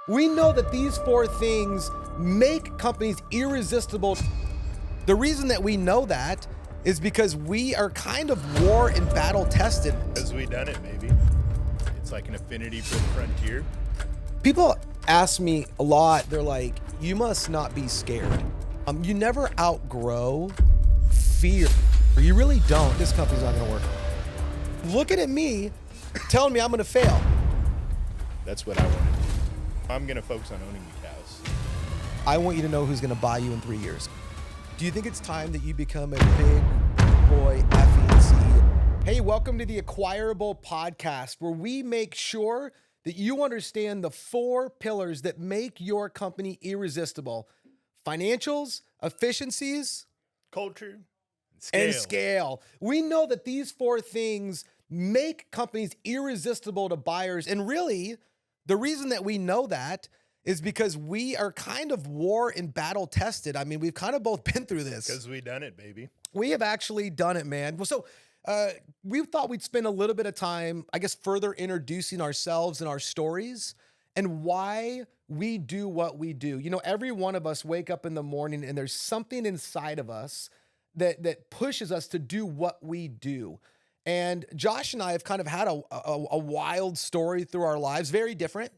We know that these four things make companies irresistible. The reason that we know that is because we are kind of war and battle tested. Because we done it, baby. It's like an affinity for the frontier. People ask me a lot, they're like, you must not be scared. You never outgrow fear. You really don't. This company's not gonna work. Looking at me, telling me I'm gonna fail. That's what I want to do. I'm going to focus on owning the cows. I want you to know who's gonna buy you in 3 years. Do you think it's time that you become a big boy efficiency? Hey, welcome to the Acquirable podcast, where we make sure that you understand the 4 pillars that make your company irresistible: financials, efficiencies, Culture and scale. We know that these 4 things make companies irresistible to buyers. And really, the reason that we know that is because we are kind of war and battle tested. I mean, we've kind of both been through this. Because we done it, baby. We have actually done it, man. Well, so we thought we'd spend a little bit of time, I guess, further introducing ourselves and our stories and why we do what we do. You know, every one of us wake up in the morning and there's something inside of us that pushes us to do what we do. And Josh and I have kind of had a wild story through our lives. Very different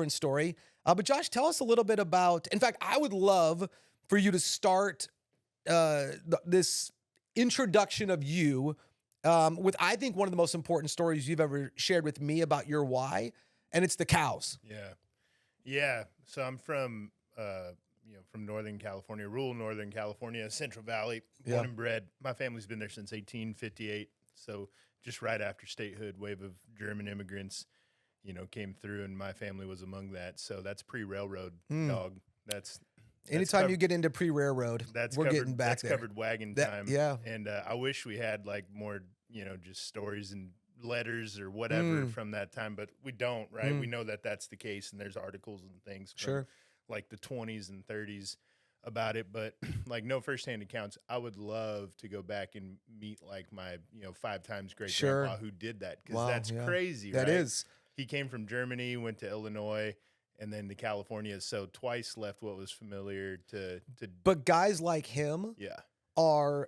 story. But Josh, tell us a little bit about, in fact, I would love for you to start this introduction of you with, I think, one of the most important stories you've ever shared with me about your why, and it's the cows. Yeah. So I'm from, from Northern California, rural Northern California, Central Valley, born and bred. My family's been there since 1858. So just right after statehood, wave of German immigrants, came through, and my family was among that. So that's pre-railroad, dog. That's anytime you get into pre-railroad, we're getting back there. That's covered wagon time. Yeah. And I wish we had like more, just stories and letters or whatever from that time, but we don't, right? We know that that's the case, and there's articles and things from like the 20s and 30s about it, but like no firsthand accounts. I would love to go back and meet like my 5 times great grandpa who did that, because that's crazy. That right? is. He came from Germany, went to Illinois, and then to California. So twice left what was familiar to. But guys like him, are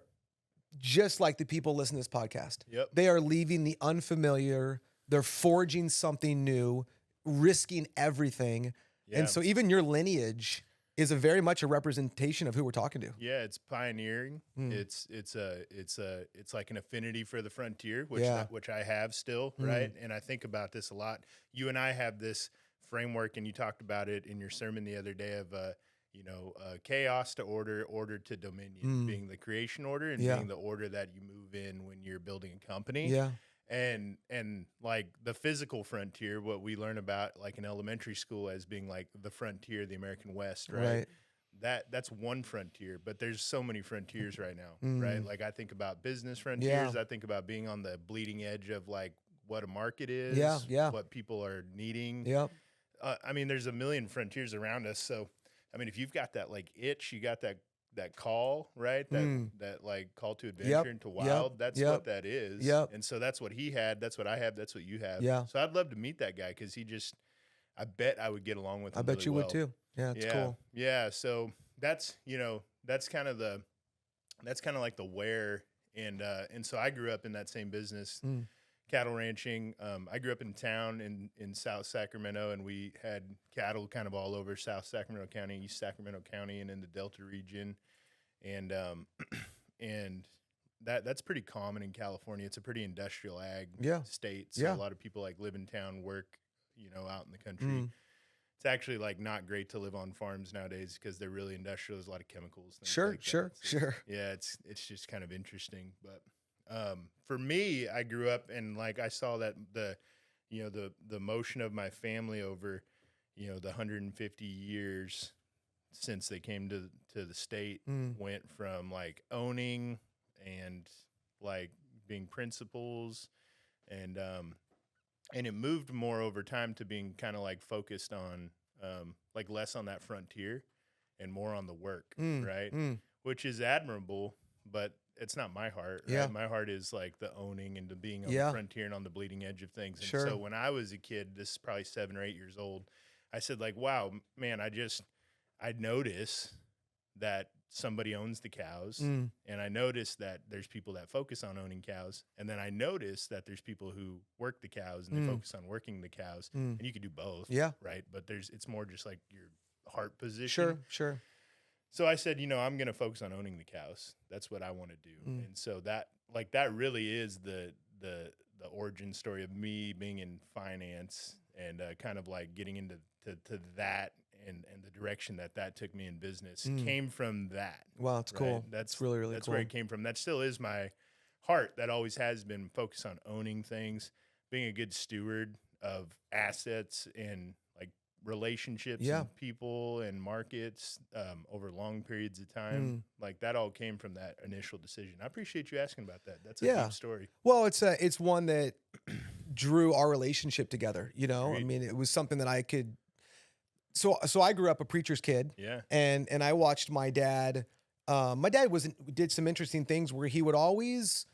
just like the people listening to this podcast. Yep. They are leaving the unfamiliar. They're forging something new, risking everything. Yeah. And so even your lineage is very much a representation of who we're talking to. Yeah, it's pioneering. It's like an affinity for the frontier, which I have still, right? And I think about this a lot. You and I have this framework, and you talked about it in your sermon the other day of chaos to order to dominion, being the creation order and being the order that you move in when you're building a company. Yeah. And like the physical frontier, what we learn about like in elementary school as being like the frontier, the American West, right? That's one frontier, but there's so many frontiers right now, right? Like I think about business frontiers. I think about being on the bleeding edge of like what a market is, what people are needing. I mean, there's a million frontiers around us. So, I mean, if you've got that like itch, you got that call, right? That like call to adventure into wild. That's what that is. And so that's what he had. That's what I have. That's what you have. So I'd love to meet that guy, because I bet I would get along with him. I bet you would too. Yeah, it's cool. Yeah. So that's kind of like the where. And so I grew up in that same business, cattle ranching. I grew up in town in South Sacramento, and we had cattle kind of all over South Sacramento County, East Sacramento County, and in the Delta region. And that's pretty common in California. It's a pretty industrial ag state. So a lot of people like live in town, work, out in the country. It's actually like not great to live on farms nowadays, because they're really industrial. There's a lot of chemicals. Sure. Yeah, it's just kind of interesting. But for me, I grew up and like I saw that the motion of my family over the 150 years since they came to the state went from like owning and like being principals, and it moved more over time to being kind of like focused on like less on that frontier and more on the work, right? Which is admirable, but it's not my heart. Right? Yeah. My heart is like the owning and the being on the frontier and on the bleeding edge of things. And so when I was a kid, this is probably 7 or 8 years old, I said like, wow, man, I notice that somebody owns the cows, Mm. and I notice that there's people that focus on owning cows, and then I notice that there's people who work the cows and they focus on working the cows, and you could do both, Yeah. right? But it's more just like your heart position. Sure, sure. So I said, I'm going to focus on owning the cows. That's what I want to do. And so that really is the origin story of me being in finance and kind of like getting into to that and the direction that took me in business came from that. Wow, that's cool. That's really, really that's cool. where it came from. That still is my heart. That always has been focused on owning things, being a good steward of assets and like relationships and people and markets over long periods of time. Like that all came from that initial decision. I appreciate you asking about that. That's a deep story. Well, it's one that drew our relationship together, you know? Agreed. I mean, it was something that I could. So I grew up a preacher's kid. Yeah. And I watched my dad. My dad did some interesting things where he would always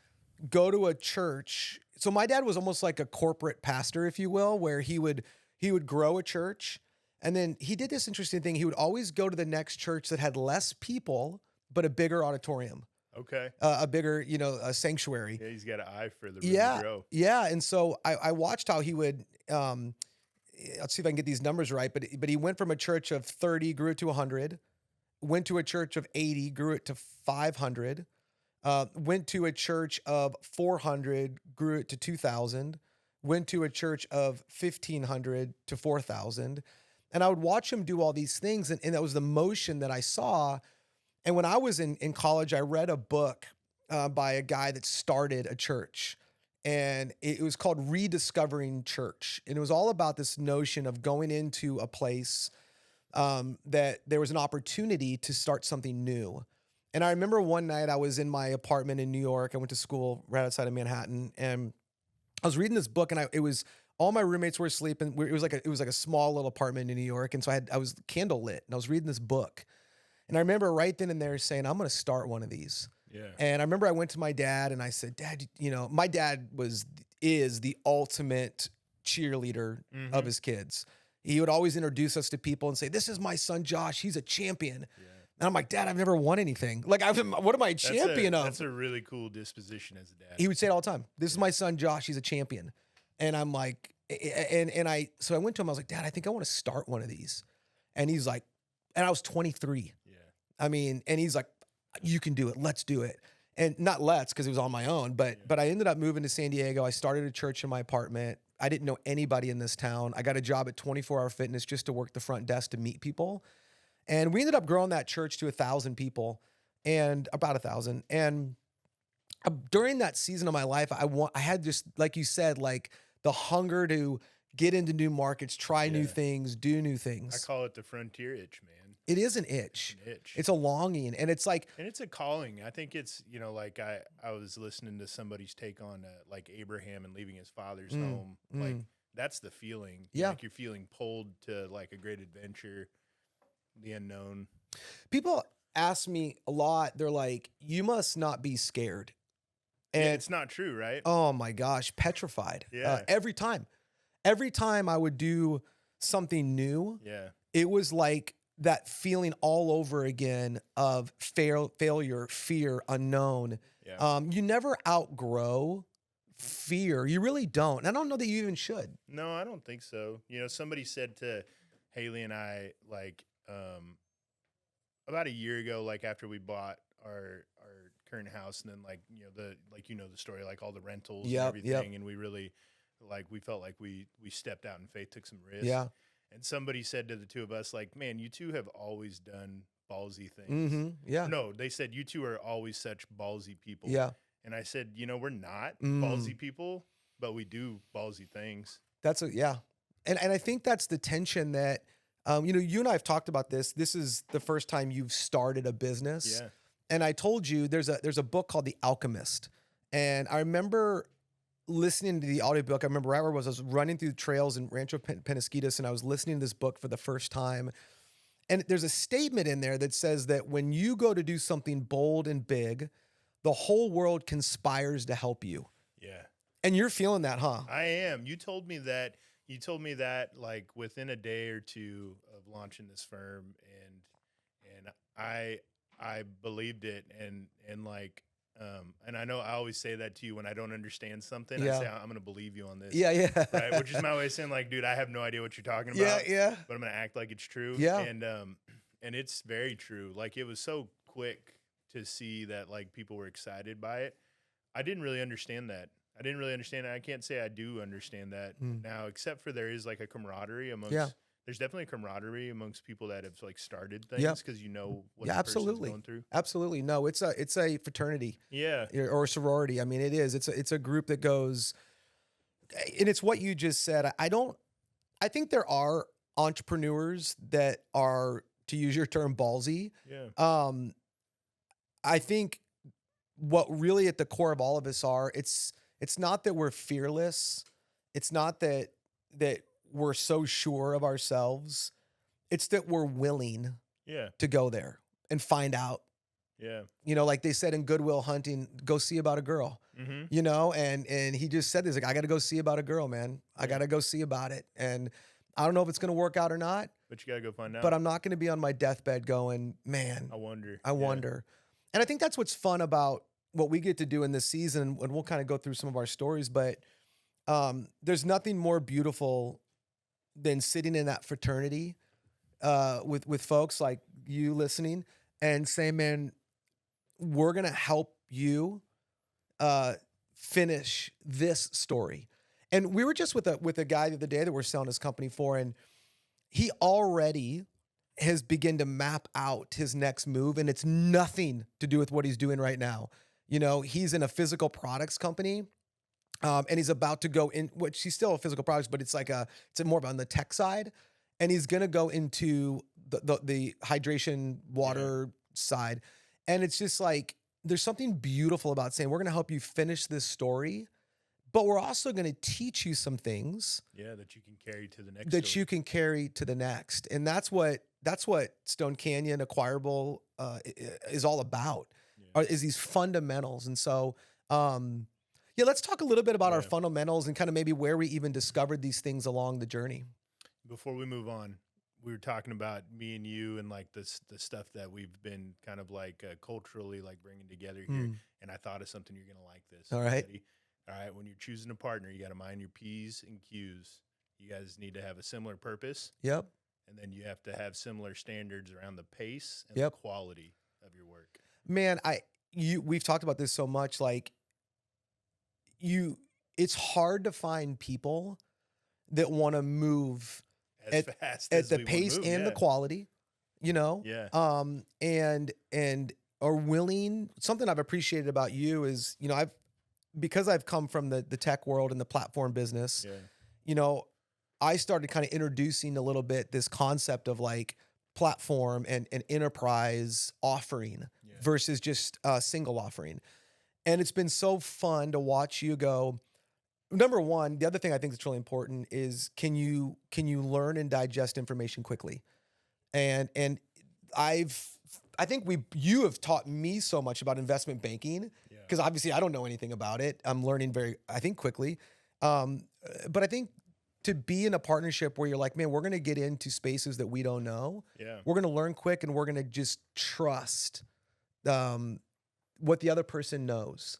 go to a church. So my dad was almost like a corporate pastor, if you will, where he would grow a church. And then he did this interesting thing. He would always go to the next church that had less people, but a bigger auditorium, Okay. a bigger, a sanctuary. Yeah, he's got an eye for the room to grow. Yeah. And so I watched how he would, let's see if I can get these numbers right, but he went from a church of 30, grew it to 100, went to a church of 80, grew it to 500, went to a church of 400, grew it to 2,000, went to a church of 1,500 to 4,000. And I would watch him do all these things, and that was the motion that I saw. And when I was in college, I read a book by a guy that started a church. And it was called Rediscovering Church. And it was all about this notion of going into a place that there was an opportunity to start something new. And I remember one night I was in my apartment in New York. I went to school right outside of Manhattan, and I was reading this book, and it was all my roommates were asleep, and it was like a small little apartment in New York. And so I was candle lit, and I was reading this book. And I remember right then and there saying, I'm going to start one of these. Yeah. And I remember I went to my dad and I said, Dad, my dad is the ultimate cheerleader of his kids. He would always introduce us to people and say, this is my son, Josh. He's a champion. Yeah. And I'm like, Dad, I've never won anything. Like, what am I a champion of? That's a really cool disposition as a dad. He would say it all the time. This is my son, Josh. He's a champion. And I'm like, so I went to him. I was like, Dad, I think I want to start one of these. And he's like, and I was 23. Yeah. I mean, and he's like, you can do it. Let's do it. And not because it was on my own, but I ended up moving to San Diego. I started a church in my apartment. I didn't know anybody in this town. I got a job at 24 Hour Fitness just to work the front desk to meet people. And we ended up growing that church to 1,000 people, and about 1,000. And during that season of my life, I had just, like you said, like the hunger to get into new markets, try new things, do new things. I call it the frontier itch, man. It is an itch. It's an itch. It's a longing, and it's like, and it's a calling. I think it's, like I was listening to somebody's take on like Abraham and leaving his father's home. Like that's the feeling. Yeah. Like you're feeling pulled to like a great adventure, the unknown. People ask me a lot. They're like, you must not be scared. And it's not true, right? Oh my gosh, petrified. Yeah. Every time I would do something new, it was like that feeling all over again of failure, fear, unknown. Yeah. You never outgrow fear. You really don't. And I don't know that you even should. No, I don't think so. Somebody said to Haley and I, like, about a year ago, like after we bought our current house, and then the story, like all the rentals and everything, and we really we felt like we stepped out in faith, took some risks. Yeah. And somebody said to the two of us, like, man, you two have always done ballsy things. Mm-hmm. Yeah. No, they said you two are always such ballsy people. Yeah. And I said, we're not ballsy people, but we do ballsy things. And I think that's the tension that, you and I have talked about this. This is the first time you've started a business. Yeah. And I told you there's a book called The Alchemist. And I remember listening to the audiobook. I remember right where I was running through the trails in Rancho Penasquitos, and I was listening to this book for the first time. And there's a statement in there that says that when you go to do something bold and big, the whole world conspires to help you. Yeah. And you're feeling that, huh? I am. You told me that you told me that like within a day or two of launching this firm, and I believed it, and like and I know I always say that to you when I don't understand something. I say Yeah. I'm gonna believe you on this, Yeah, yeah. right? Which is my way of saying like, dude, I have no idea what you're talking Yeah, about, yeah. but I'm gonna act like it's true, Yeah. and it's very true. Like it was so quick to see that like people were excited by it. I didn't really understand that. I didn't really understand it. I can't say I do understand that Mm. now, except for there is like a camaraderie Yeah. amongst. There's definitely a camaraderie amongst people that have like started Yep. things because you know what Yeah, the person's absolutely. going through. Absolutely. No, it's a fraternity Yeah, or a sorority. I mean, it is. It's a group that goes, and it's what you just said. I don't. I think there are entrepreneurs that are, to use your term, ballsy. yeah, Um, I think what really at the core of all of us are, it's not that we're fearless. It's not that we're so sure of ourselves. It's that we're willing yeah, to go there and find out. yeah. Like they said in Goodwill Hunting, go see about a girl. Mm-hmm. And he just said this, like, I got to go see about a girl, man. I Yeah. got to go see about it. And I don't know if it's going to work out or not, But you gotta go find out. but I'm not going to be on my deathbed going, man, I wonder. I wonder. And I think that's what's fun about what we get to do in this season. And we'll kind of go through some of our stories, but there's nothing more beautiful than sitting in that fraternity with folks like you listening and saying, man, we're going to help you finish this story. And we were just with a guy the other day that we're selling his company for, and he already has begun to map out his next move, and it's nothing to do with what he's doing right now. He's in a physical products company, and he's about to go in, which he's still a physical products, but it's more of on the tech side, and he's gonna go into the hydration water side, and it's just like there's something beautiful about saying we're gonna help you finish this story, but we're also gonna teach you some things that you can carry to the next. that you can carry to the next. And that's what Stone Canyon Acquirable is all about, is these fundamentals. And so, let's talk a little bit about our fundamentals and kind of maybe where we even discovered these things along the journey. Before we move on, we were talking about me and you and like the stuff that we've been kind of like culturally like bringing together here. And I thought of something you're going to like this. All right. Ready? All right. When you're choosing a partner, you got to mind your P's and Q's. You guys need to have a similar purpose. Yep. And then you have to have similar standards around the pace and Yep. the quality of your work. Man, we've talked about this so much. Like it's hard to find people that want to move As fast at as the we wanna pace move, and the quality, Yeah. and are willing. Something I've appreciated about you is, because I've come from the tech world and the platform business, Yeah. I started kind of introducing a little bit this concept of like platform and enterprise offering versus just a single offering. And it's been so fun to watch you go. Number one, the other thing I think that's really important is can you learn and digest information quickly? And I think you have taught me so much about investment banking because obviously I don't know anything about it. I'm learning I think quickly. But I think to be in a partnership where you're like, man, we're going to get into spaces that we don't know. Yeah. We're going to learn quick and we're going to just trust what the other person knows.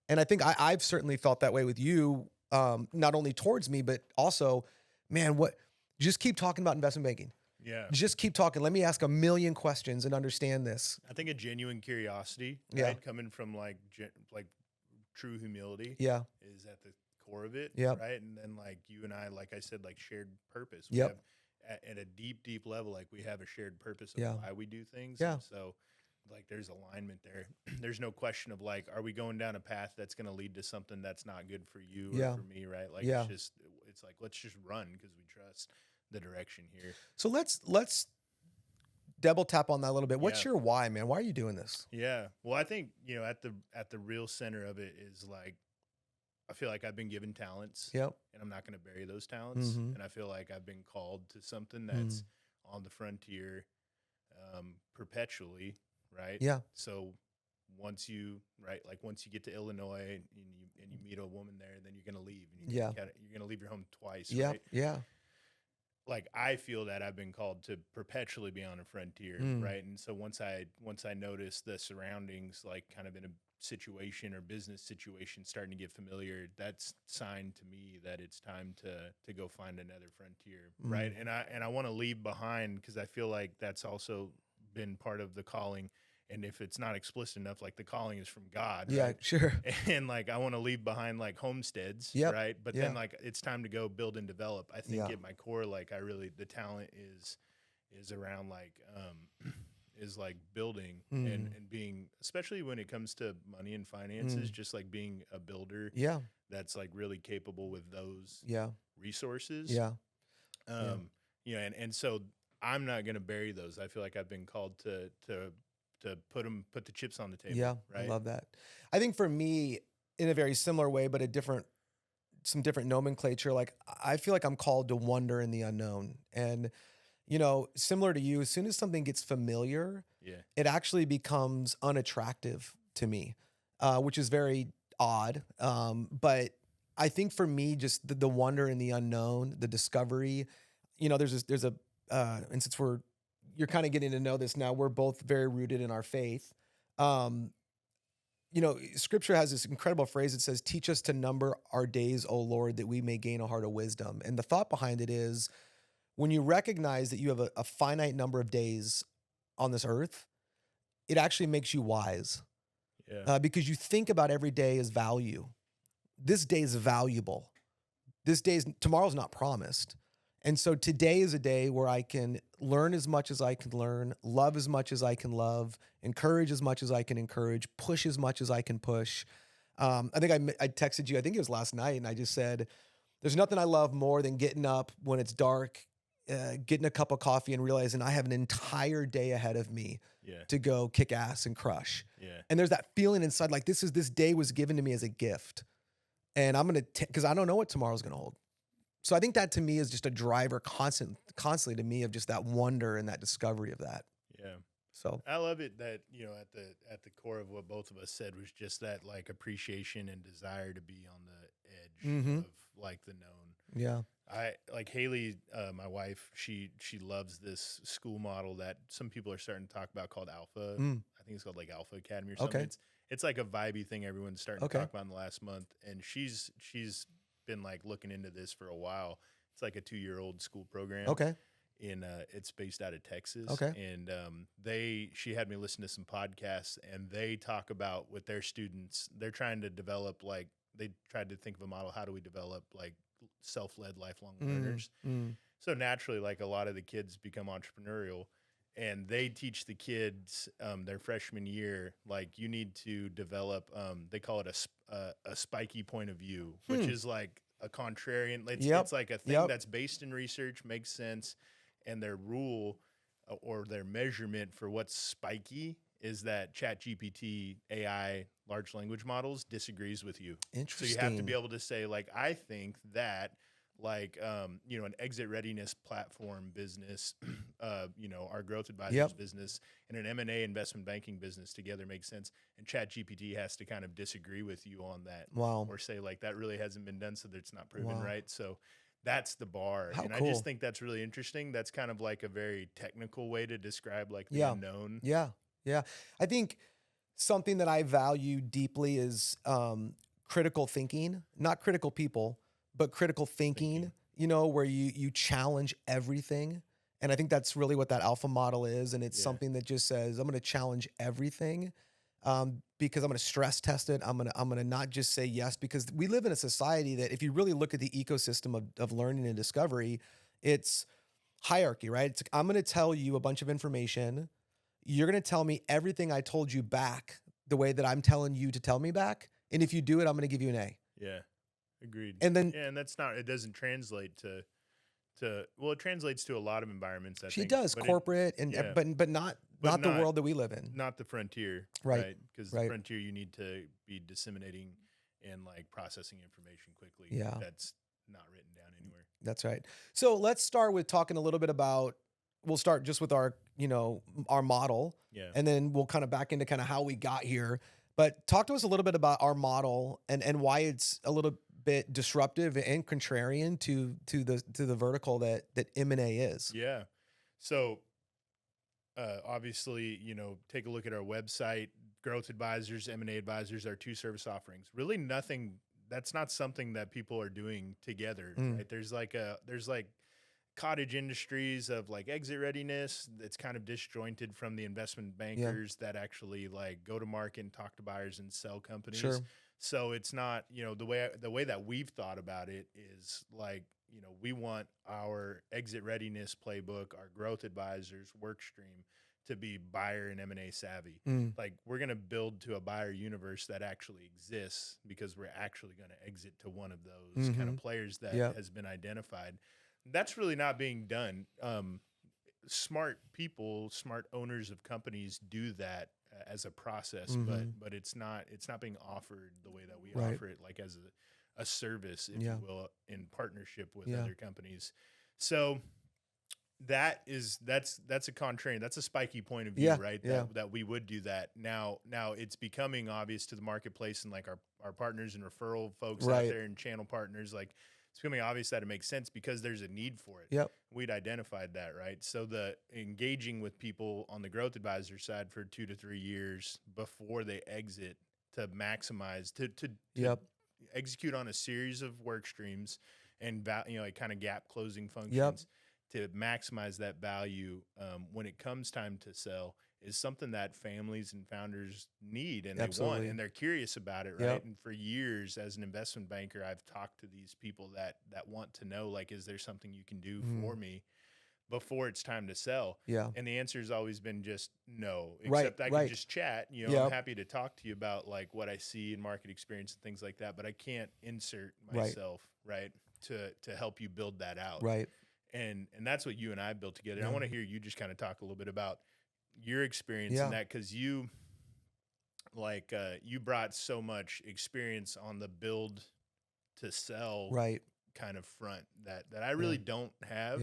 And I think I've certainly felt that way with you, not only towards me, but also, man, just keep talking about investment banking. Yeah. Just keep talking. Let me ask a million questions and understand this. I think a genuine curiosity, Yeah. right, coming from like true humility, Yeah. is at the core of it, Yep. right? And then like you and I, like I said, like shared purpose. We Yep. have at a deep level, like we have a shared purpose of Yeah. why we do things. Yeah. And so like there's alignment there. There's no question of like, are we going down a path that's going to lead to something that's not good for you or Yeah. for me, right? Like Yeah. it's like let's just run because we trust the direction here. So let's double tap on that a little bit. What's Yeah. your why, man? Why are you doing this? Yeah. Well, I think, at the real center of it is like I feel like I've been given talents, Yep. and I'm not going to bury those talents. Mhm. And I feel like I've been called to something that's on the frontier perpetually, right? Yeah. So once you get to Illinois and you meet a woman there, then you're gonna leave, and Yeah. you're gonna leave your home twice, Yeah. right? Yeah. Like I feel that I've been called to perpetually be on a frontier, Mm. right? And so once I notice the surroundings, like kind of in a situation or business situation starting to get familiar, that's sign to me that it's time to go find another frontier, right? Mm. And I want to leave behind, because I feel like that's also been part of the calling. And if it's not explicit enough, like the calling is from God, Yeah. right? Sure. And like I want to leave behind like homesteads, Yep. right? But then Yeah. like it's time to go build and develop. I think Yeah. at my core, like the talent is around like is like building Mm. and being, especially when it comes to money and finances, Mm. just like being a builder Yeah. that's like really capable with those Yeah. resources. Yeah. Yeah. Um, and so I'm not gonna bury those. I feel like I've been called to put the chips on the table, Yeah. I right? love that. I think for me, in a very similar way, but some different nomenclature, like I feel like I'm called to wonder in the unknown. And, similar to you, as soon as something gets familiar, Yeah. it actually becomes unattractive to me, which is very odd. But I think for me, just the wonder in the unknown, the discovery, and since you're kind of getting to know this now, we're both very rooted in our faith. Um, Scripture has this incredible phrase. It says, "Teach us to number our days, O Lord, that we may gain a heart of wisdom." And the thought behind it is, when you recognize that you have a finite number of days on this earth, it actually makes you wise, Yeah. because you think about every day as value. This day is valuable. Tomorrow's not promised. And so today is a day where I can learn as much as I can learn, love as much as I can love, encourage as much as I can encourage, push as much as I can push. I think I texted you, I think it was last night, and I just said, there's nothing I love more than getting up when it's dark, getting a cup of coffee and realizing I have an entire day ahead of me Yeah. to go kick ass and crush. Yeah. And there's that feeling inside, like this day was given to me as a gift. And I'm going to, because I don't know what tomorrow's going to hold. So I think that to me is just a driver constantly to me of just that wonder and that discovery of that. Yeah. So I love it that, at the core of what both of us said was just that like appreciation and desire to be on the edge Mhm. of like the known. yeah. I like Haley, my wife, she loves this school model that some people are starting to talk about called Alpha. Mm. I think it's called like Alpha Academy or something. Okay. It's like a vibey thing everyone's starting Okay. to talk about in the last month. And she's been like looking into this for a while. It's like a 2-year-old school program. Okay. It's based out of Texas. Okay. And she had me listen to some podcasts, and they talk about with their students, they're trying to develop like they tried to think of a model. How do we develop like self-led lifelong learners? Mm. So naturally, like a lot of the kids become entrepreneurial, and they teach the kids their freshman year, like you need to develop. They call it a spiky point of view, which is like a contrarian. It's like a thing Yep. that's based in research, makes sense, and their rule or their measurement for what's spiky is that ChatGPT AI large language models disagrees with you. So Interesting. you have to be able to say, like, I think that, like, an exit readiness platform business, our growth advisors Yep. business and an M&A investment banking business together makes sense. And ChatGPT has to kind of disagree with you on that, Wow. or say like that really hasn't been done, so that it's not proven Wow. right. So that's the bar. How and cool. I just think that's really interesting. That's kind of like a very technical way to describe like the Yeah. unknown. Yeah. Yeah. I think something that I value deeply is critical thinking, not critical people, but critical thinking, where you challenge everything. And I think that's really what that alpha model is. And it's Yeah. something that just says, I'm going to challenge everything, because I'm going to stress test it. I'm going to not just say yes, because we live in a society that if you really look at the ecosystem of learning and discovery, it's hierarchy, right? It's, I'm going to tell you a bunch of information. You're going to tell me everything I told you back the way that I'm telling you to tell me back. And if you do it, I'm going to give you an A. Yeah. Agreed. And then and that's not, it doesn't translate well, it translates to a lot of environments, I she think. does but corporate yeah. but not the not- world that we live in. not the frontier, Right. Because Right. the frontier, you need to be disseminating and like processing information quickly. Yeah. That's not written down anywhere. That's right. So let's start with talking a little bit about we'll start just with our, our model, Yeah. and then we'll kind of back into kind of how we got here. But talk to us a little bit about our model and why it's a little bit disruptive and contrarian to the vertical that M&A is. Yeah. So obviously, take a look at our website. Growth advisors, M&A advisors are two service offerings. Really nothing. That's not something that people are doing together, right? There's like cottage industries of like exit readiness that's kind of disjointed from the investment bankers that actually like go to market and talk to buyers and sell companies. Sure. So it's not, the way that we've thought about it is like, we want our exit readiness playbook, our growth advisors work stream to be buyer and M&A savvy. Like we're going to build to a buyer universe that actually exists because we're actually going to exit to one of those kind of players that has been identified. That's really not being done. Smart people, smart owners of companies do that as a process, but it's not being offered the way that we offer it, like as a service, if you will, in partnership with other companies. So that's a contrarian, that's a spiky point of view, right? That we would do that. Now it's becoming obvious to the marketplace and like our partners and referral folks out there and channel partners, like it's becoming obvious that it makes sense because there's a need for it. We'd identified that, right? So the engaging with people on the growth advisor side for 2 to 3 years before they exit to maximize, to execute on a series of work streams and like kind of gap closing functions to maximize that value when it comes time to sell is something that families and founders need and they want, and they're curious about it, right? And for years as an investment banker, I've talked to these people that want to know, like, is there something you can do for me before it's time to sell? And the answer has always been just no, except I can just chat. I'm happy to talk to you about like what I see in market experience and things like that, but I can't insert myself, right, to help you build that out. And that's what you and I built together. I want to hear you just kind of talk a little bit about your experience in that, because you you brought so much experience on the build to sell kind of front that I really don't have.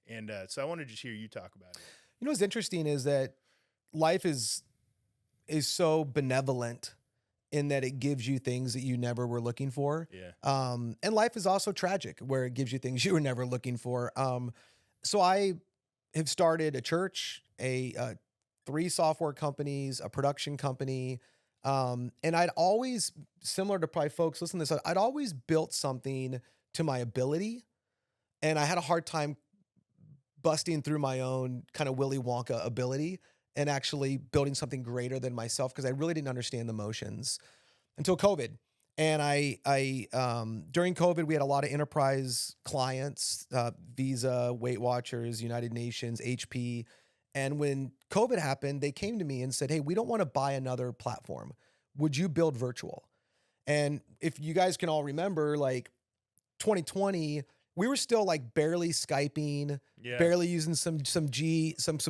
And so I want to just hear you talk about it. What's interesting is that life is so benevolent in that it gives you things that you never were looking for. And life is also tragic where it gives you things you were never looking for. So I have started a church, 3 software companies, a production company. And I'd always, similar to probably folks listening to this, I'd always built something to my ability. And I had a hard time busting through my own kind of Willy Wonka ability and actually building something greater than myself because I really didn't understand the motions until COVID. And during COVID, we had a lot of enterprise clients, Visa, Weight Watchers, United Nations, HP. And when COVID happened, they came to me and said, hey, we don't want to buy another platform. Would you build virtual? And if you guys can all remember, like 2020, we were still like barely Skyping, barely using some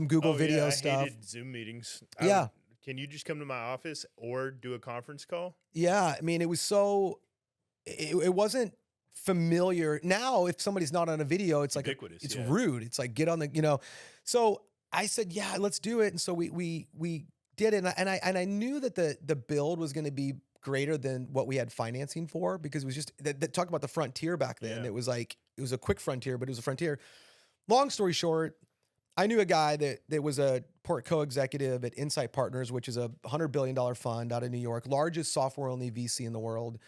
Google video stuff. I hated Zoom meetings. Can you just come to my office or do a conference call? Yeah. I mean, it was it wasn't familiar. Now, if somebody's not on a video, it's like, it's rude. It's like, get on the, so I said, yeah, let's do it. And so we did it. And I knew that the build was going to be greater than what we had financing for, because it was just that talk about the frontier back then. It was like, it was a quick frontier, but it was a frontier. Long story short, I knew a guy that was a Portco executive at Insight Partners, which is a $100 billion fund out of New York, largest software-only VC in the world.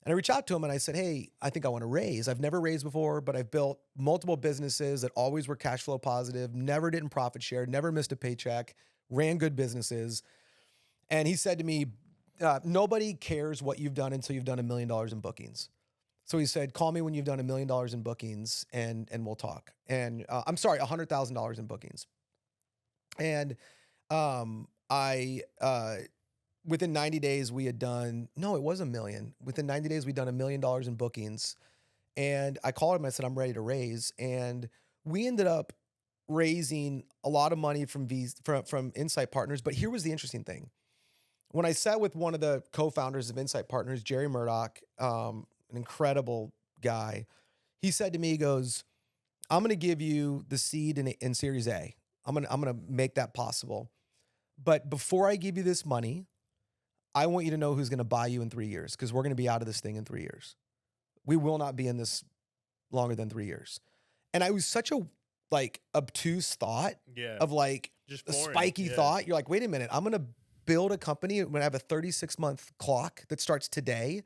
And I reached out to him and I said, hey, I think I want to raise. I've never raised before, but I've built multiple businesses that always were cash flow positive, never didn't profit share, never missed a paycheck, ran good businesses. And he said to me, nobody cares what you've done until you've done $1 million in bookings. So he said, call me when you've done $1 million in bookings and we'll talk. And I'm sorry, $100,000 in bookings. And within 90 days we had done, no, it was $1 million. Within 90 days we'd done $1 million in bookings. And I called him, I said, I'm ready to raise. And we ended up raising a lot of money from Insight Partners. But here was the interesting thing. When I sat with one of the co-founders of Insight Partners, Jerry Murdoch, an incredible guy, he said to me, he goes, I'm going to give you the seed in Series A. I'm going to make that possible. But before I give you this money, I want you to know who's going to buy you in 3 years because we're going to be out of this thing in 3 years. We will not be in this longer than 3 years. And I was such a like obtuse thought Yeah. of like Just a foreign. spiky Yeah. thought. You're like, wait a minute, I'm going to build a company when I have a 36-month clock that starts today.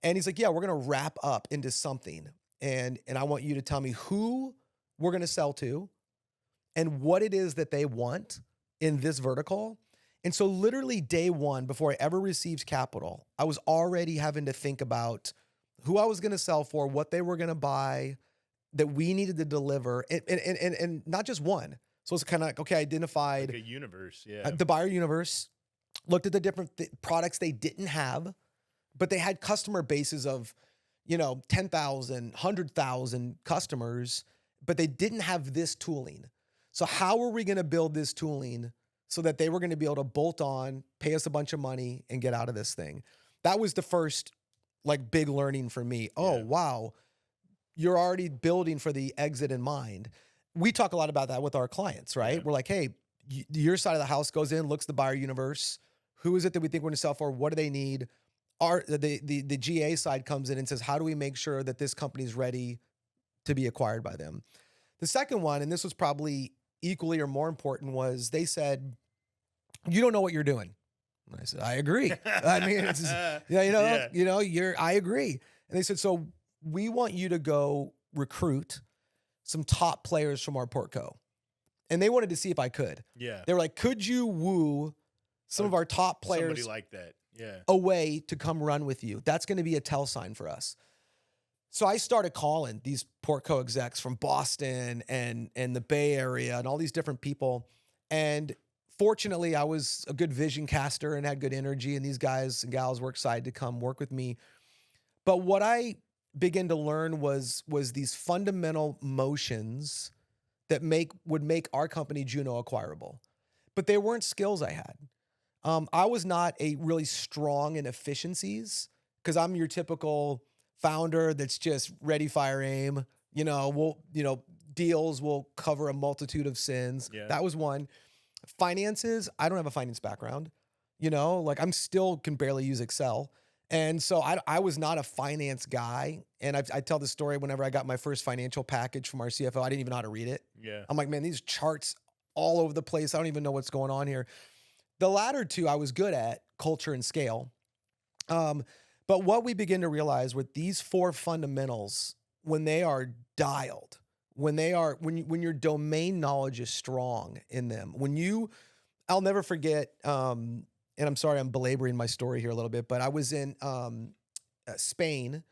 And he's like, yeah, we're going to wrap up into something. And I want you to tell me who we're going to sell to and what it is that they want in this vertical. And so literally day one, before I ever received capital, I was already having to think about who I was going to sell for, what they were going to buy, that we needed to deliver, and not just one. So it's kind of like, okay, identified Like a universe. Yeah. the buyer universe, looked at the different products they didn't have, but they had customer bases of, 10,000, 100,000 customers, but they didn't have this tooling. So how are we going to build this tooling so that they were going to be able to bolt on, pay us a bunch of money, and get out of this thing? That was the first like big learning for me. Oh, Yeah. wow. You're already building for the exit in mind. We talk a lot about that with our clients, right? Yeah. We're like, hey, your side of the house goes in, looks the buyer universe. Who is it that we think we're going to sell for? What do they need? The GA side comes in and says, how do we make sure that this company is ready to be acquired by them? The second one, and this was probably equally or more important, was they said, you don't know what you're doing. And I said, I agree. I mean, it's I agree. And they said, so we want you to go recruit some top players from our portco. And they wanted to see if I could. Yeah. They were like, could you woo some of our top players Somebody like that. Yeah. away to come run with you? That's going to be a tell sign for us. So I started calling these portco execs from Boston and the Bay Area and all these different people. And fortunately, I was a good vision caster and had good energy, and these guys and gals were excited to come work with me. But what I began to learn was these fundamental motions that would make our company Juno acquirable. But they weren't skills I had. I was not a really strong in efficiencies because I'm your typical founder that's just ready, fire, aim. Deals will cover a multitude of sins. Yeah. That was one. Finances, I don't have a finance background. I'm still can barely use Excel. And so I was not a finance guy. And I tell the story whenever I got my first financial package from our CFO, I didn't even know how to read it. Yeah. I'm like, man, these charts all over the place. I don't even know what's going on here. The latter two I was good at, culture and scale. But what we begin to realize with these four fundamentals, when they are dialed, when your domain knowledge is strong in them, I'll never forget, and I'm sorry I'm belaboring my story here a little bit, but I was in Spain.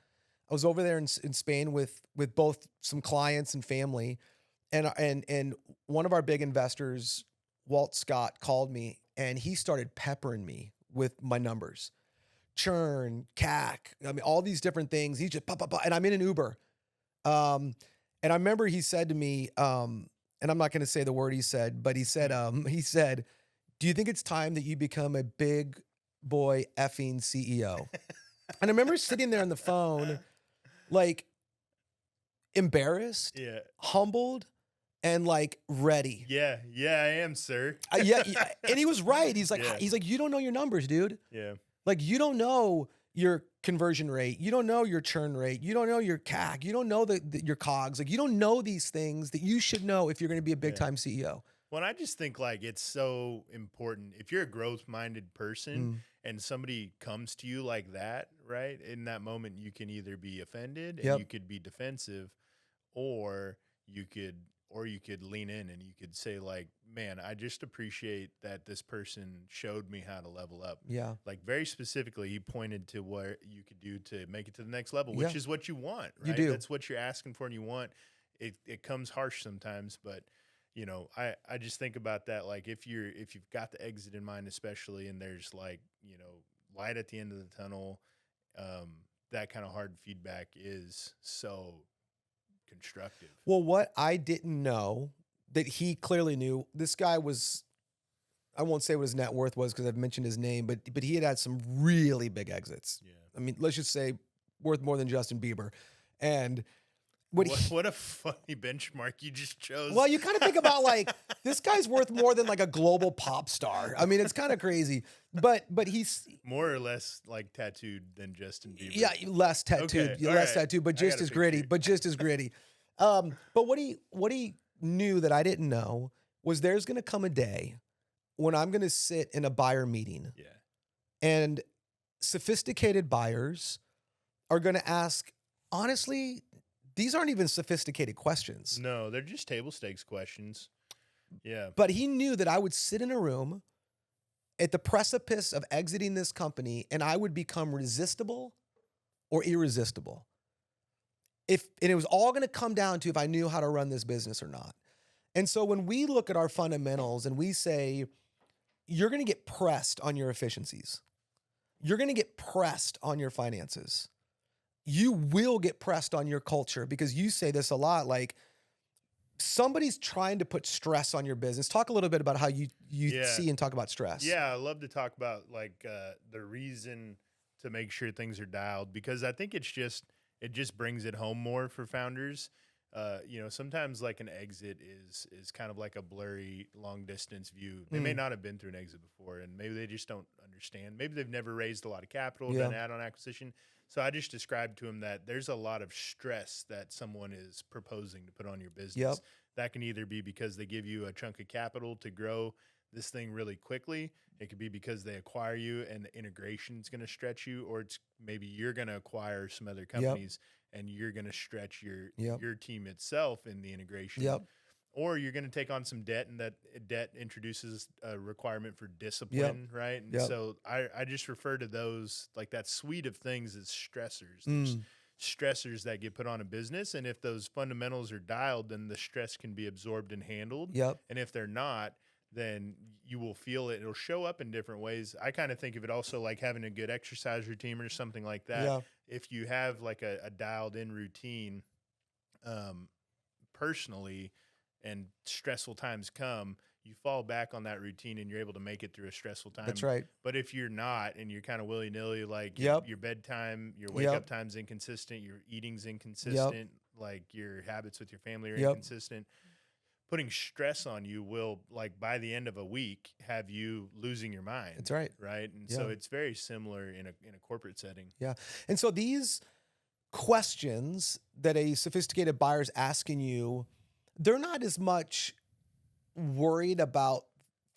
I was over there in Spain with both some clients and family, and one of our big investors, Walt Scott, called me and he started peppering me with my numbers, churn, CAC. I mean, all these different things. He just and I'm in an Uber, and I remember he said to me, and I'm not going to say the word he said, but he said, do you think it's time that you become a big boy effing CEO? And I remember sitting there on the phone, like embarrassed, Yeah. humbled, and like ready. Yeah. Yeah, I am, sir. Yeah. And he was right. He's like, Yeah. you don't know your numbers, dude. Yeah. Like, you don't know your conversion rate. You don't know your churn rate. You don't know your CAC. You don't know your COGS. Like, you don't know these things that you should know if you're going to be a big time CEO. Well, I just think like it's so important if you're a growth-minded person and somebody comes to you like that, right? In that moment, you can either be offended and you could be defensive, or you could lean in and you could say like, man, I just appreciate that this person showed me how to level up. Yeah. Like very specifically, he pointed to what you could do to make it to the next level, which is what you want, right? You do. That's what you're asking for and you want. It comes harsh sometimes, but I just think about that. Like if you've got the exit in mind, especially, and there's like, light at the end of the tunnel, that kind of hard feedback is so constructive. Well, what I didn't know that he clearly knew, this guy was, I won't say what his net worth was because I've mentioned his name, but he had some really big exits. Yeah. I mean, let's just say worth more than Justin Bieber. And what What a funny benchmark you just chose. well, you kind of think about like this guy's worth more than like a global pop star. I mean, it's kind of crazy, but he's More or less like tattooed than Justin Bieber. yeah, less tattooed, Okay, all less right. tattooed, but I just got a as gritty, picture. but just as gritty. But what he knew that I didn't know was there's going to come a day when I'm going to sit in a buyer meeting Yeah. and sophisticated buyers are going to ask, honestly, these aren't even sophisticated questions. No, they're just table stakes questions. Yeah. But he knew that I would sit in a room at the precipice of exiting this company and I would become resistible or irresistible. And it was all going to come down to if I knew how to run this business or not. And so when we look at our fundamentals and we say, you're going to get pressed on your efficiencies, you're going to get pressed on your finances, you will get pressed on your culture, because you say this a lot, like somebody's trying to put stress on your business. Talk a little bit about how you Yeah. see and talk about stress. Yeah, I love to talk about like the reason to make sure things are dialed, because I think it just brings it home more for founders. Sometimes like an exit is kind of like a blurry long distance view. They may not have been through an exit before, and maybe they just don't understand. Maybe they've never raised a lot of capital, done add-on acquisition. So I just described to them that there's a lot of stress that someone is proposing to put on your business. Yep. That can either be because they give you a chunk of capital to grow this thing really quickly. It could be because they acquire you and the integration is going to stretch you, or it's maybe you're going to acquire some other companies and you're going to stretch your team itself in the integration. Yep. Or you're going to take on some debt, and that debt introduces a requirement for discipline, right? And so I just refer to those, like that suite of things, as stressors. There's stressors that get put on a business, and if those fundamentals are dialed, then the stress can be absorbed and handled. Yep. And if they're not, then you will feel it. It'll show up in different ways. I kind of think of it also like having a good exercise routine or something like that. Yeah. If you have like a dialed in routine, personally, and stressful times come, you fall back on that routine and you're able to make it through a stressful time. That's right. But if you're not, and you're kind of willy-nilly, like Yep. your bedtime, your wake up time's inconsistent, your eating's inconsistent, like your habits with your family are inconsistent, putting stress on you will, like by the end of a week, have you losing your mind. That's right. Right. And so it's very similar in a corporate setting. Yeah. And so these questions that a sophisticated buyer is asking you, they're not as much worried about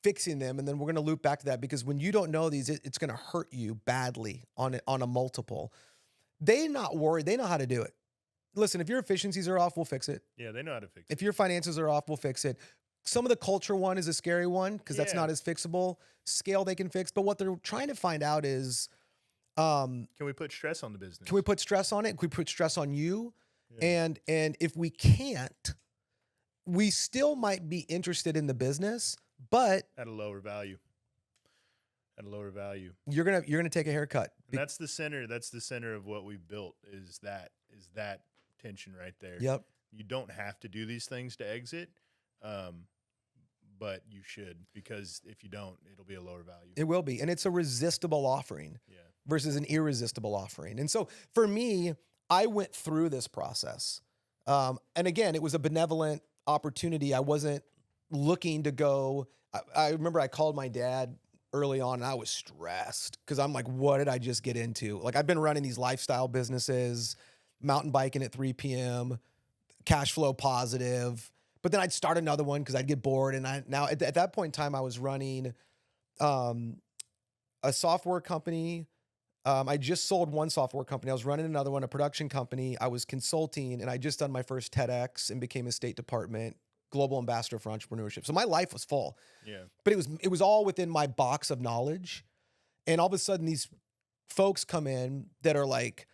fixing them. And then we're going to loop back to that, because when you don't know these, it's going to hurt you badly on a multiple. They're not worried. They know how to do it. Listen, if your efficiencies are off, we'll fix it. Yeah, they know how to fix it. If your finances are off, we'll fix it. Some of the culture one is a scary one, because that's not as fixable. Scale they can fix. But what they're trying to find out is, can we put stress on the business? Can we put stress on it? Can we put stress on you? And if we can't, we still might be interested in the business, but at a lower value. At a lower value. You're gonna take a haircut. And that's the center. That's the center of what we've built, is that tension right there. Yep. You don't have to do these things to exit, but you should, because if you don't, it'll be a lower value. It will be. And it's a resistible offering versus an irresistible offering. And so for me, I went through this process. And again, it was a benevolent opportunity. I wasn't looking to go. I remember I called my dad early on and I was stressed, because I'm like, what did I just get into? Like, I've been running these lifestyle businesses, mountain biking at 3 p.m., cash flow positive. But then I'd start another one because I'd get bored. And at that point in time, I was running a software company. I just sold one software company. I was running another one, a production company. I was consulting, and I just done my first TEDx and became a State Department global ambassador for entrepreneurship. So my life was full. Yeah. But it was all within my box of knowledge. And all of a sudden, these folks come in that are like,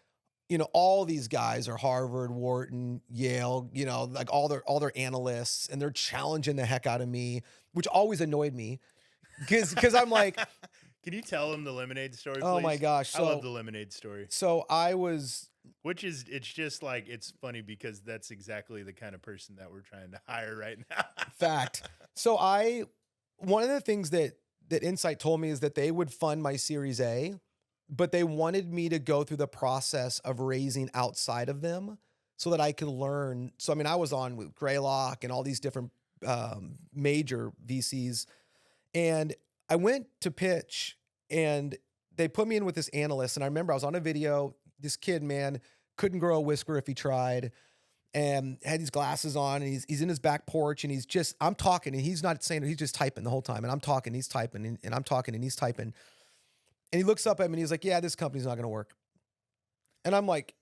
all these guys are Harvard, Wharton, Yale, like all their analysts, and they're challenging the heck out of me, which always annoyed me, because I'm like, can you tell them the lemonade story, please? Oh my gosh. I love the lemonade story. So it's just like, it's funny because that's exactly the kind of person that we're trying to hire right now. Fact. So one of the things that Insight told me is that they would fund my Series A, but they wanted me to go through the process of raising outside of them so that I could learn. So, I mean, I was on with Greylock and all these different major VCs. And I went to pitch and they put me in with this analyst. And I remember I was on a video. This kid, man, couldn't grow a whisker if he tried, and had these glasses on, and he's in his back porch, and I'm talking, and he's not saying it, he's just typing the whole time. And I'm talking, he's typing, and I'm talking, and he's typing. And he looks up at me and he's like, yeah, this company's not going to work. And I'm like,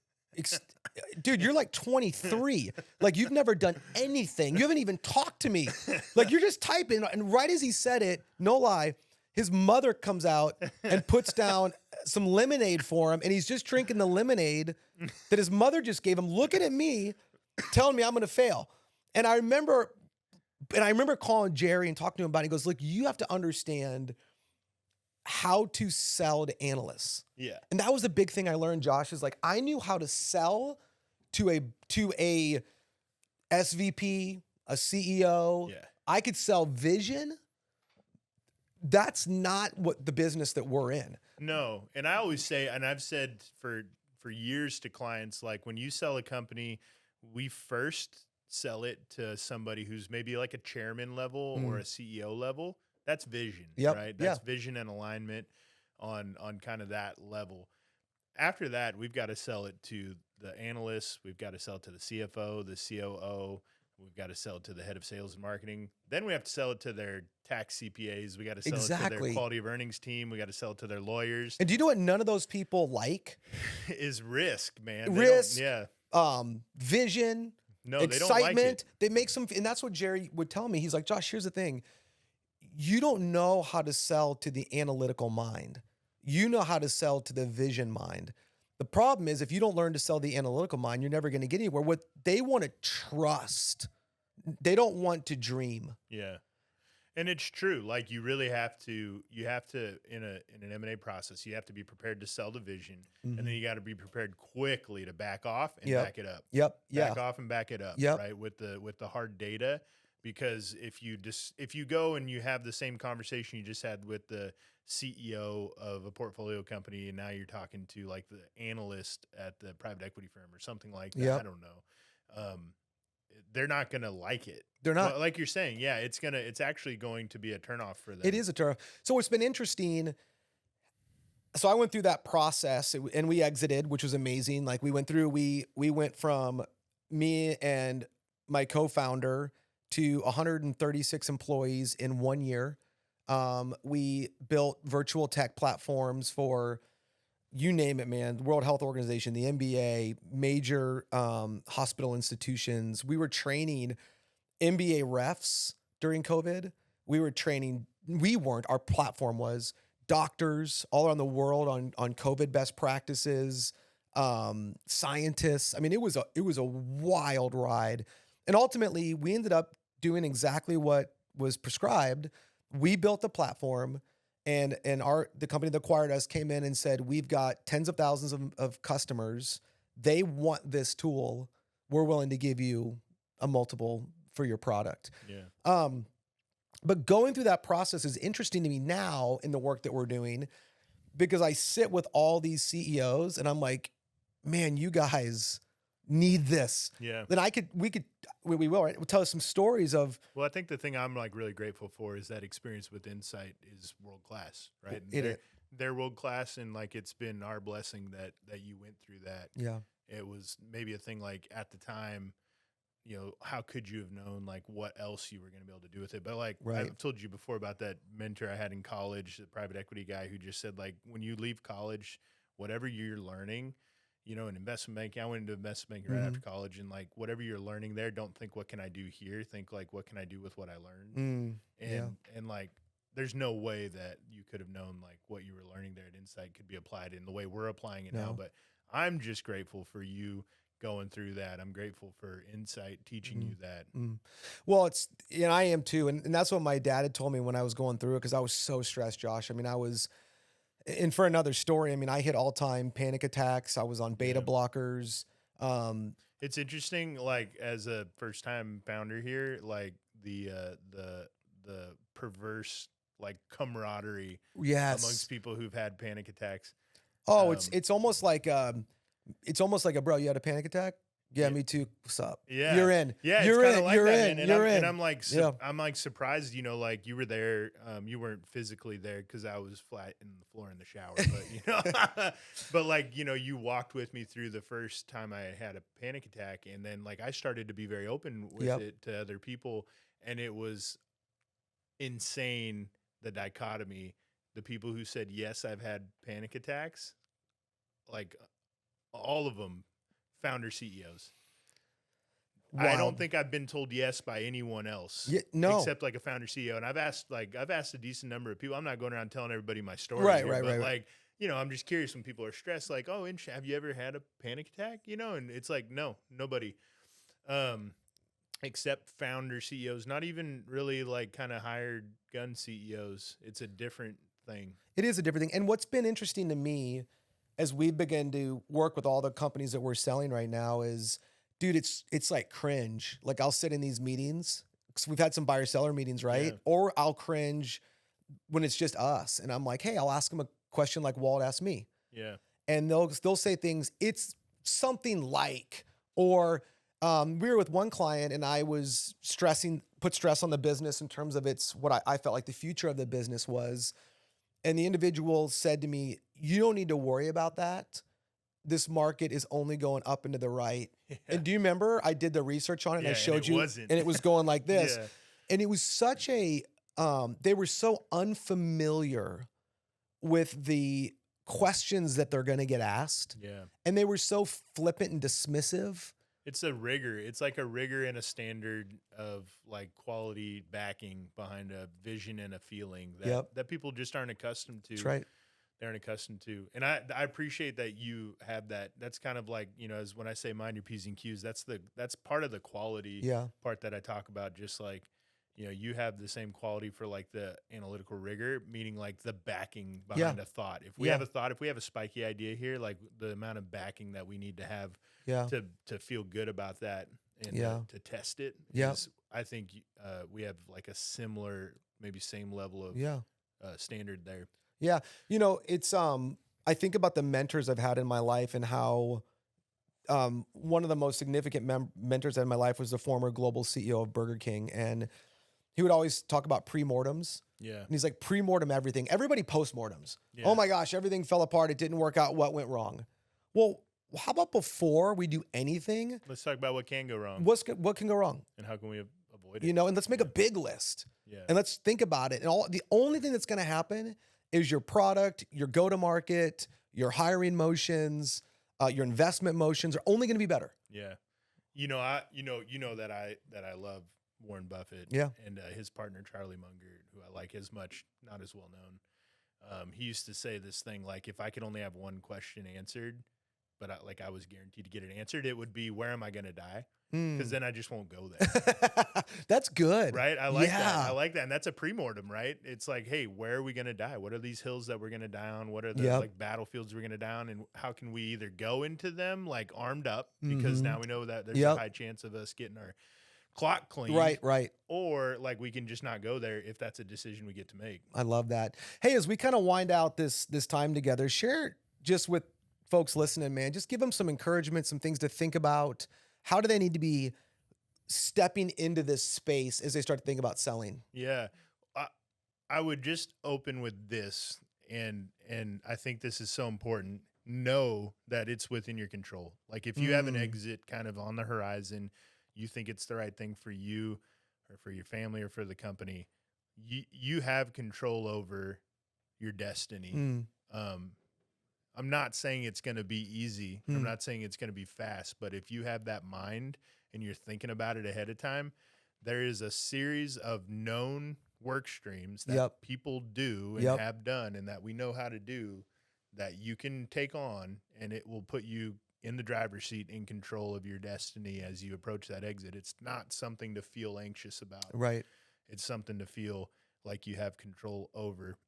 dude, you're like 23. Like, you've never done anything. You haven't even talked to me. Like, you're just typing. And right as he said it, no lie, his mother comes out and puts down some lemonade for him. And he's just drinking the lemonade that his mother just gave him, looking at me, telling me I'm going to fail. And I remember calling Jerry and talking to him about it. He goes, look, you have to understand how to sell to analysts. Yeah. And that was the big thing I learned, Josh, is like, I knew how to sell to a SVP, a CEO. Yeah. I could sell vision. That's not what the business that we're in. No. And I always say, and I've said for years to clients, like, when you sell a company, we first sell it to somebody who's maybe like a chairman level or a CEO level. That's vision, right? That's vision and alignment on kind of that level. After that, we've got to sell it to the analysts. We've got to sell it to the CFO, the COO. We've got to sell it to the head of sales and marketing. Then we have to sell it to their tax CPAs. We got to sell it to their quality of earnings team. We got to sell it to their lawyers. And do you know what none of those people like? Is risk, man. Risk, yeah. Vision, no, excitement. They don't like it. They make some, and that's what Jerry would tell me. He's like, Josh, here's the thing. You don't know how to sell to the analytical mind. You know how to sell to the vision mind. The problem is, if you don't learn to sell the analytical mind, you're never going to get anywhere. What they want to trust, they don't want to dream. Yeah. And it's true. Like, you really have to, in an M&A process, you have to be prepared to sell the vision, and then you got to be prepared quickly to back off and back it up. Back off and back it up, right? With the hard data. Because if you go and you have the same conversation you just had with the CEO of a portfolio company, and now you're talking to like the analyst at the private equity firm or something like that, I don't know. They're not going to like it. They're not. But like you're saying, yeah, it's actually going to be a turnoff for them. It is a turnoff. So it's been interesting. So I went through that process, and we exited, which was amazing. Like, we went from me and my co-founder to 136 employees in 1 year. We built virtual tech platforms for, you name it, man, the World Health Organization, the NBA, major hospital institutions. We were training NBA refs during COVID. Our platform was doctors all around the world on COVID best practices, scientists. I mean, it was a wild ride. And ultimately, we ended up doing exactly what was prescribed. We built the platform, and the company that acquired us came in and said, we've got tens of thousands of customers. They want this tool. We're willing to give you a multiple for your product. Yeah. But going through that process is interesting to me now in the work that we're doing, because I sit with all these CEOs and I'm like, man, you guys need this. Yeah. Then we will, right? We'll tell us some stories of. Well, I think the thing I'm like really grateful for is that experience with Insight is world class, right? They're world class, and like, it's been our blessing that you went through that. Yeah. It was maybe a thing like at the time, how could you have known like what else you were going to be able to do with it? But like, right. I've told you before about that mentor I had in college, the private equity guy, who just said, like, when you leave college, whatever you're learning, in investment banking, I went into investment banking right after college, and like, whatever you're learning there, don't think, what can I do here? Think like, what can I do with what I learned? And like, there's no way that you could have known like what you were learning there at Insight could be applied in the way we're applying it now. But I'm just grateful for you going through that. I'm grateful for Insight teaching you that. Well, I am too. And that's what my dad had told me when I was going through it, because I was so stressed, Josh. I mean, and for another story, I mean, I hit all-time panic attacks. I was on beta blockers. It's interesting, like, as a first-time founder here, like the perverse like camaraderie amongst people who've had panic attacks. Oh, it's almost like a bro, you had a panic attack? Yeah, me too. What's up? Yeah. You're in. Yeah, it's You're kind of in. like You're that, in. man. And You're I'm and in. I'm like Yeah. I'm like surprised, you know, like you were there. You weren't physically there because I was flat in the floor in the shower, but you know, but like, you know, you walked with me through the first time I had a panic attack, and then like I started to be very open with Yep. it to other people, and it was insane, the dichotomy. The people who said, yes, I've had panic attacks, like all of them founder CEOs. I don't Wild. think I've been told yes by anyone else Yeah, no. except like a founder CEO. And I've asked a decent number of people. I'm not going around telling everybody my story Right, here, right, but right, right. like, you know, I'm just curious when people are stressed, like, oh, have you ever had a panic attack? You know, and it's like, no, nobody. Except founder CEOs, not even really like kind of hired gun CEOs. It's a different thing. It is a different thing. And what's been interesting to me as we begin to work with all the companies that we're selling right now is, dude, it's like cringe. Like I'll sit in these meetings because we've had some buyer seller meetings, right? Yeah. Or I'll cringe when it's just us, and I'm like, hey, I'll ask them a question like Walt asked me, Yeah. and they'll say things. It's something like, or we were with one client, and I was put stress on the business in terms of what I felt like the future of the business was. And the individual said to me, you don't need to worry about that. This market is only going up and to the right. Yeah. And do you remember I did the research on it and I Yeah, and showed it you, wasn't. and it was going like this. Yeah. And it was such they were so unfamiliar with the questions that they're going to get asked. Yeah. And they were so flippant and dismissive. It's a rigor. It's like a rigor and a standard of like quality backing behind a vision and a feeling that people just aren't accustomed to. That's right. They aren't accustomed to. And I appreciate that you have that. That's kind of like, you know, as when I say mind your P's and Q's, that's part of the quality part that I talk about. Just like, you know, you have the same quality for like the analytical rigor, meaning like the backing behind a thought. If we have a thought, if we have a spiky idea here, like the amount of backing that we need to have to feel good about that and to test it. I think we have like a similar, maybe same level of standard there. Yeah. You know, it's, I think about the mentors I've had in my life and how, one of the most significant mentors in my life was the former global CEO of Burger King. And he would always talk about pre-mortems. Yeah. And he's like, pre-mortem everything. Everybody post-mortems. Yeah. Oh my gosh, everything fell apart. It didn't work out. What went wrong? Well, how about before we do anything? Let's talk about what can go wrong. What can go wrong? And how can we avoid it? You know, and let's make a big list. Yeah. And let's think about it. And the only thing that's going to happen is your product, your go-to-market, your hiring motions, your investment motions are only going to be better. Yeah. You know, that I love Warren Buffett and his partner, Charlie Munger, who I like as much, not as well known. He used to say this thing, like, if I could only have one question answered, but I was guaranteed to get it answered, it would be, where am I going to die? Because then I just won't go there. That's good. Right? I like that. I like that. And that's a pre-mortem, right? It's like, hey, where are we going to die? What are these hills that we're going to die on? What are the like battlefields we're going to die on? And how can we either go into them like armed up, because now we know that there's a high chance of us getting our clock clean. Right. Or like we can just not go there if that's a decision we get to make. I love that. Hey, as we kind of wind out this time together, share just with folks listening, man, just give them some encouragement, some things to think about. How do they need to be stepping into this space as they start to think about selling? Yeah. I would just open with this, and I think this is so important. Know that it's within your control. Like if you have an exit kind of on the horizon, you think it's the right thing for you or for your family or for the company, you have control over your destiny. I'm not saying it's going to be easy. I'm not saying it's going to be fast, but if you have that mind and you're thinking about it ahead of time, there is a series of known work streams that people do and have done and that we know how to do that you can take on, and it will put you in the driver's seat, in control of your destiny as you approach that exit. It's not something to feel anxious about. Right. It's something to feel like you have control over.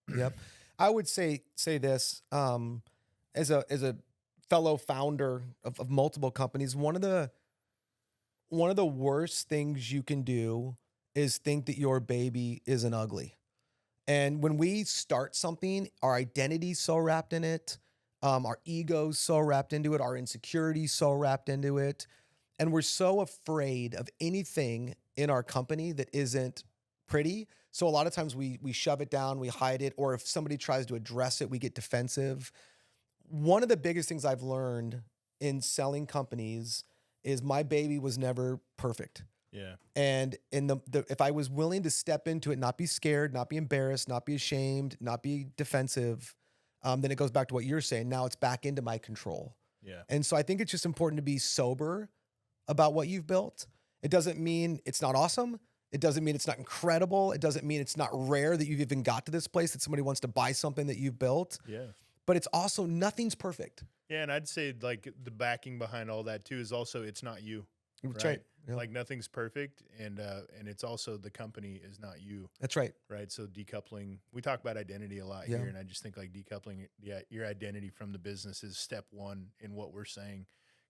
I would say this, as a fellow founder of multiple companies, one of the worst things you can do is think that your baby isn't ugly. And when we start something, our identity's so wrapped in it, our ego's so wrapped into it, our insecurity's so wrapped into it. And we're so afraid of anything in our company that isn't pretty. So a lot of times we shove it down, we hide it, or if somebody tries to address it, we get defensive. One of the biggest things I've learned in selling companies is my baby was never perfect. Yeah. And in the if I was willing to step into it, not be scared, not be embarrassed, not be ashamed, not be defensive, then it goes back to what you're saying. Now it's back into my control. Yeah. And so I think it's just important to be sober about what you've built. It doesn't mean it's not awesome. It doesn't mean it's not incredible. It doesn't mean it's not rare that you've even got to this place that somebody wants to buy something that you've built. Yeah. But it's also nothing's perfect. Yeah. And I'd say like the backing behind all that too is also it's not you. That's right. Yeah. Like nothing's perfect, and it's also the company is not you, That's right. right? So decoupling, we talk about identity a lot Yeah. here, and I just think like decoupling your identity from the business is step one in what we're saying,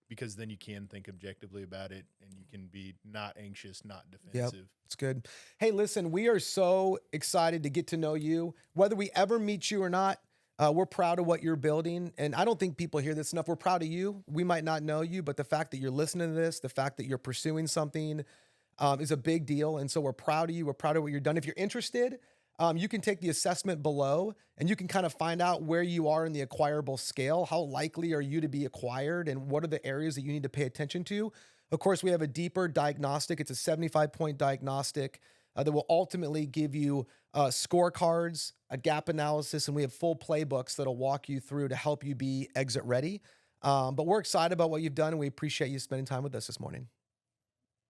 because then you can think objectively about it, and you can be not anxious, not defensive. It's good. Hey, listen, we are so excited to get to know you. Whether we ever meet you or not, we're proud of what you're building. And I don't think people hear this enough. We're proud of you. We might not know you, but the fact that you're listening to this, the fact that you're pursuing something is a big deal. And so we're proud of you. We're proud of what you're done. If you're interested, you can take the assessment below and you can kind of find out where you are in the acquirable scale. How likely are you to be acquired, and what are the areas that you need to pay attention to? Of course, we have a deeper diagnostic. It's a 75-point diagnostic that will ultimately give you scorecards, a gap analysis, and we have full playbooks that'll walk you through to help you be exit ready. But we're excited about what you've done, and we appreciate you spending time with us this morning.